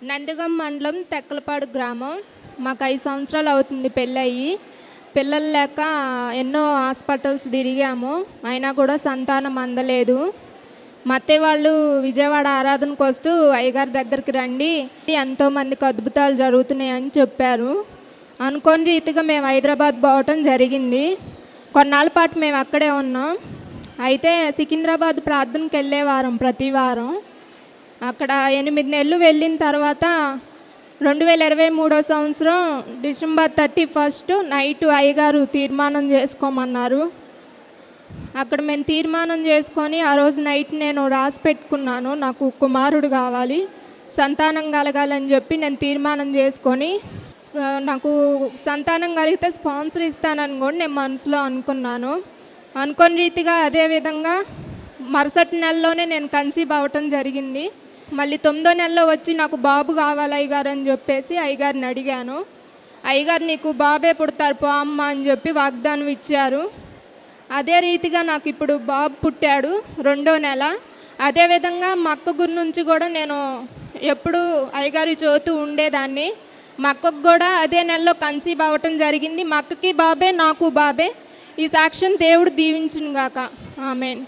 నందిగం మండలం తెక్కలపాడు గ్రామం. మాకు 5 సంవత్సరాలు అవుతుంది పెళ్ళయి. పిల్లలు లేక ఎన్నో హాస్పిటల్స్ తిరిగాము, అయినా కూడా సంతానం అందలేదు. మా అత్తయ్య వాళ్ళు విజయవాడ ఆరాధనకు వస్తూ అయ్యగారి దగ్గరికి రండి, ఎంతోమందికి అద్భుతాలు జరుగుతున్నాయని చెప్పారు. అనుకోని రీతిగా మేము హైదరాబాద్ పోవటం జరిగింది. కొన్నాళ్ళ పాటు మేము అక్కడే ఉన్నాం. అయితే సికింద్రాబాద్ ప్రార్థనకి వెళ్ళేవారం ప్రతి వారం. అక్కడ 8 నెలలు వెళ్ళిన తర్వాత 2023 సంవత్సరం డిసెంబర్ 31 నైట్ అయ్యగారు తీర్మానం చేసుకోమన్నారు. అక్కడ మేము తీర్మానం చేసుకొని ఆ రోజు నైట్ నేను రాసి పెట్టుకున్నాను, నాకు కుమారుడు కావాలి, సంతానం కలగాలని చెప్పి నేను తీర్మానం చేసుకొని, నాకు సంతానం కలిగితే స్పాన్సర్ ఇస్తానని కూడా నేను మనసులో అనుకున్నాను. అనుకోని రీతిగా అదేవిధంగా మరుసటి నెలలోనే నేను కన్సీవ్ అవ్వటం జరిగింది. మళ్ళీ 9వ నెలలో వచ్చి నాకు బాబు కావాలి అయ్యగారు అని చెప్పేసి అయ్యగారిని అడిగాను. అయ్యగారు నీకు బాబే పుడతారు పో అమ్మ అని చెప్పి వాగ్దానం ఇచ్చారు. అదే రీతిగా నాకు ఇప్పుడు బాబు పుట్టాడు 2వ నెల. అదేవిధంగా మా అక్క గురి నుంచి కూడా నేను ఎప్పుడు అయ్యగారి చదువుతూ ఉండేదాన్ని. మా అక్కకు కూడా అదే నెలలో కన్సీవ్ అవ్వటం జరిగింది. మా అక్కకి బాబే, నాకు బాబే. ఈ సాక్ష్యం దేవుడు దీవించును గాక. ఆమేన్.